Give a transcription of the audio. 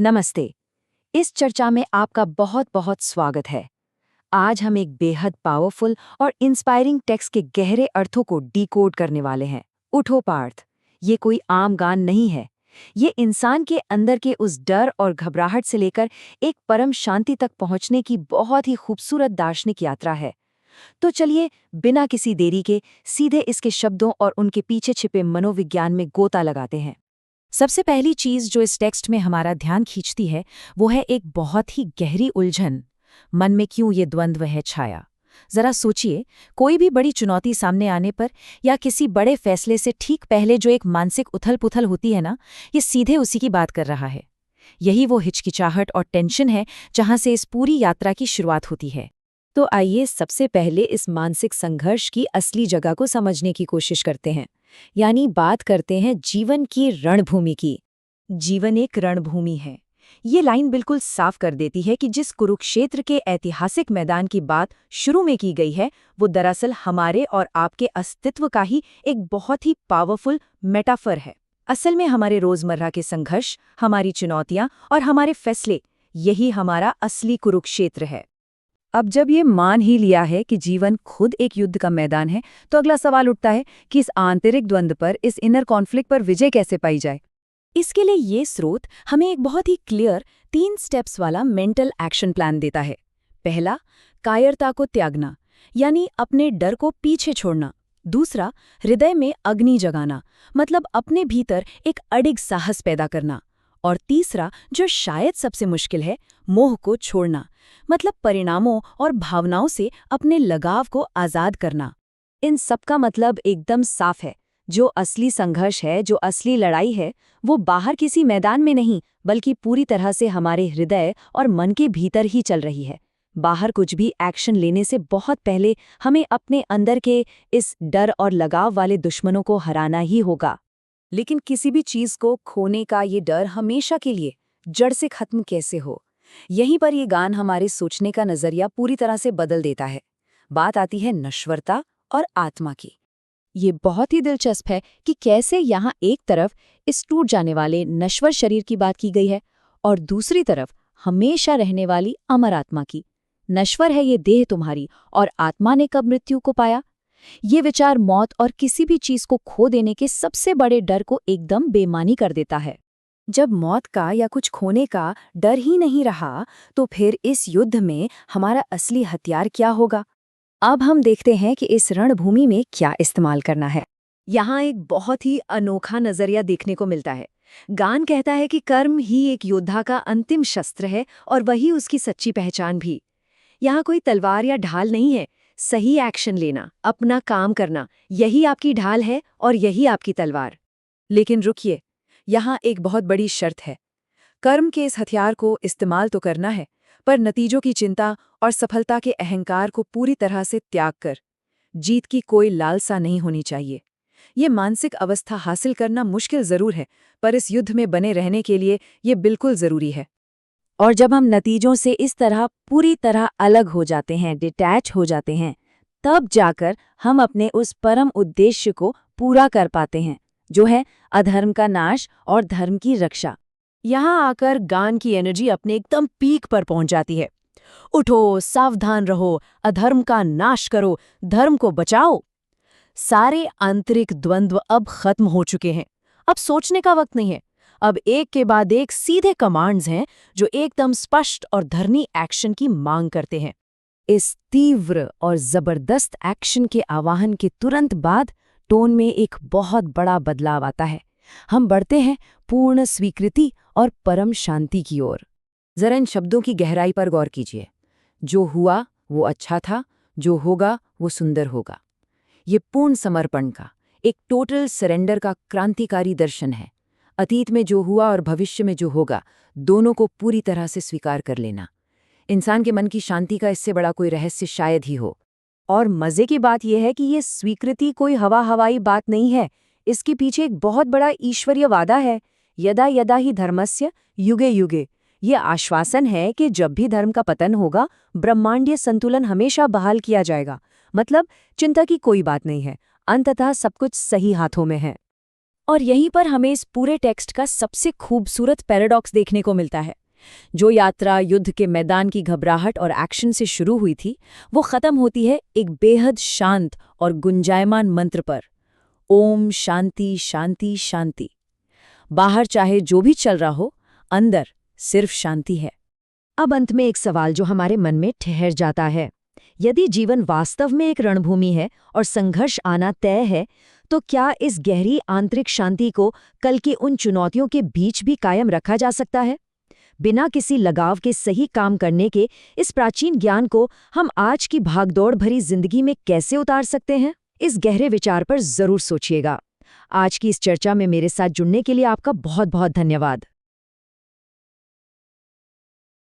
नमस्ते। इस चर्चा में आपका बहुत बहुत स्वागत है। आज हम एक बेहद पावरफुल और इंस्पायरिंग टेक्स्ट के गहरे अर्थों को डिकोड करने वाले हैं। उठो पार्थ, ये कोई आम गान नहीं है। ये इंसान के अंदर के उस डर और घबराहट से लेकर एक परम शांति तक पहुंचने की बहुत ही खूबसूरत दार्शनिक यात्रा है। तो चलिए, बिना किसी देरी के सीधे इसके शब्दों और उनके पीछे छिपे मनोविज्ञान में गोता लगाते हैं। सबसे पहली चीज जो इस टेक्स्ट में हमारा ध्यान खींचती है वो है एक बहुत ही गहरी उलझन। मन में क्यों ये द्वंद्व है छाया। जरा सोचिए, कोई भी बड़ी चुनौती सामने आने पर या किसी बड़े फैसले से ठीक पहले जो एक मानसिक उथल-पुथल होती है ना, ये सीधे उसी की बात कर रहा है। यही वो हिचकिचाहट और टेंशन है जहां से इस पूरी यात्रा की शुरुआत होती है। तो आइए सबसे पहले इस मानसिक संघर्ष की असली जगह को समझने की कोशिश करते हैं। यानी बात करते हैं जीवन की रणभूमि की। जीवन एक रणभूमि है। ये लाइन बिल्कुल साफ कर देती है कि जिस कुरुक्षेत्र के ऐतिहासिक मैदान की बात शुरू में की गई है, वो दरअसल हमारे और आपके अस्तित्व का ही एक बहुत ही पावरफुल मेटाफर है। असल में हमारे रोजमर्रा के संघर्ष, हमारी चुनौतियां और हमारे फैसले, यही हमारा असली कुरुक्षेत्र है। अब जब ये मान ही लिया है कि जीवन खुद एक युद्ध का मैदान है, तो अगला सवाल उठता है कि इस आंतरिक द्वंद्व पर, इस इनर कॉन्फ्लिक्ट पर विजय कैसे पाई जाए। इसके लिए ये स्रोत हमें एक बहुत ही क्लियर 3 स्टेप्स वाला मेंटल एक्शन प्लान देता है। पहला, कायरता को त्यागना, यानी अपने डर को पीछे छोड़ना। दूसरा, हृदय में अग्नि जगाना, मतलब अपने भीतर एक अडिग साहस पैदा करना। और तीसरा, जो शायद सबसे मुश्किल है, मोह को छोड़ना, मतलब परिणामों और भावनाओं से अपने लगाव को आजाद करना। इन सबका मतलब एकदम साफ है। जो असली संघर्ष है, जो असली लड़ाई है, वो बाहर किसी मैदान में नहीं, बल्कि पूरी तरह से हमारे हृदय और मन के भीतर ही चल रही है। बाहर कुछ भी एक्शन लेने से बहुत पहले हमें अपने अंदर के इस डर और लगाव वाले दुश्मनों को हराना ही होगा। लेकिन किसी भी चीज को खोने का ये डर हमेशा के लिए जड़ से खत्म कैसे हो? यहीं पर ये गान हमारे सोचने का नजरिया पूरी तरह से बदल देता है। बात आती है नश्वरता और आत्मा की। ये बहुत ही दिलचस्प है कि कैसे यहाँ एक तरफ इस टूट जाने वाले नश्वर शरीर की बात की गई है और दूसरी तरफ हमेशा रहने वाली अमर आत्मा की। नश्वर है ये देह तुम्हारी, और आत्मा ने कब मृत्यु को पाया? ये विचार मौत और किसी भी चीज को खो देने के सबसे बड़े डर को एकदम बेमानी कर देता है। जब मौत का या कुछ खोने का डर ही नहीं रहा, तो फिर इस युद्ध में हमारा असली हथियार क्या होगा? अब हम देखते हैं कि इस रणभूमि में क्या इस्तेमाल करना है। यहाँ एक बहुत ही अनोखा नजरिया देखने को मिलता है। गान कहता है कि कर्म ही एक योद्धा का अंतिम शस्त्र है और वही उसकी सच्ची पहचान भी। यहाँ कोई तलवार या ढाल नहीं है। सही एक्शन लेना, अपना काम करना, यही आपकी ढाल है और यही आपकी तलवार। लेकिन रुकिए, यहाँ एक बहुत बड़ी शर्त है। कर्म के इस हथियार को इस्तेमाल तो करना है, पर नतीजों की चिंता और सफलता के अहंकार को पूरी तरह से त्याग कर। जीत की कोई लालसा नहीं होनी चाहिए। ये मानसिक अवस्था हासिल करना मुश्किल जरूर है, पर इस युद्ध में बने रहने के लिए ये बिल्कुल जरूरी है। और जब हम नतीजों से इस तरह पूरी तरह अलग हो जाते हैं, डिटैच हो जाते हैं, तब जाकर हम अपने उस परम उद्देश्य को पूरा कर पाते हैं, जो है अधर्म का नाश और धर्म की रक्षा। यहाँ आकर गान की एनर्जी अपने एकदम पीक पर पहुंच जाती है। उठो, सावधान रहो, अधर्म का नाश करो, धर्म को बचाओ। सारे आंतरिक द्वंद्व अब खत्म हो चुके हैं। अब सोचने का वक्त नहीं है। अब एक के बाद एक सीधे कमांड्स हैं जो एकदम स्पष्ट और धर्मी एक्शन की मांग करते हैं। इस तीव्र और जबरदस्त एक्शन के आह्वान के तुरंत बाद टोन में एक बहुत बड़ा बदलाव आता है। हम बढ़ते हैं पूर्ण स्वीकृति और परम शांति की ओर। जरा इन शब्दों की गहराई पर गौर कीजिए। जो हुआ वो अच्छा था, जो होगा वो सुंदर होगा। ये पूर्ण समर्पण का, एक टोटल सरेंडर का क्रांतिकारी दर्शन है। अतीत में जो हुआ और भविष्य में जो होगा, दोनों को पूरी तरह से स्वीकार कर लेना। इंसान के मन की शांति का इससे बड़ा कोई रहस्य शायद ही हो। और मजे की बात यह है कि ये स्वीकृति कोई हवाई बात नहीं है। इसके पीछे एक बहुत बड़ा ईश्वरीय वादा है। यदा यदा ही धर्मस्य युगे युगे। ये आश्वासन है कि जब भी धर्म का पतन होगा, ब्रह्मांडीय संतुलन हमेशा बहाल किया जाएगा। मतलब चिंता की कोई बात नहीं है, अंततः सब कुछ सही हाथों में है। और यहीं पर हमें इस पूरे टेक्स्ट का सबसे खूबसूरत पैराडॉक्स देखने को मिलता है। जो यात्रा युद्ध के मैदान की घबराहट और एक्शन से शुरू हुई थी, वो खत्म होती है एक बेहद शांत और गुंजायमान मंत्र पर, ओम शांति शांति शांति। बाहर चाहे जो भी चल रहा हो, अंदर सिर्फ शांति है। अब अंत में एक सवाल जो हमारे मन में ठहर जाता है, यदि जीवन वास्तव में एक रणभूमि है और संघर्ष आना तय है, तो क्या इस गहरी आंतरिक शांति को कल की उन चुनौतियों के बीच भी कायम रखा जा सकता है? बिना किसी लगाव के सही काम करने के इस प्राचीन ज्ञान को हम आज की भागदौड़ भरी जिंदगी में कैसे उतार सकते हैं? इस गहरे विचार पर जरूर सोचिएगा। आज की इस चर्चा में मेरे साथ जुड़ने के लिए आपका बहुत बहुत धन्यवाद।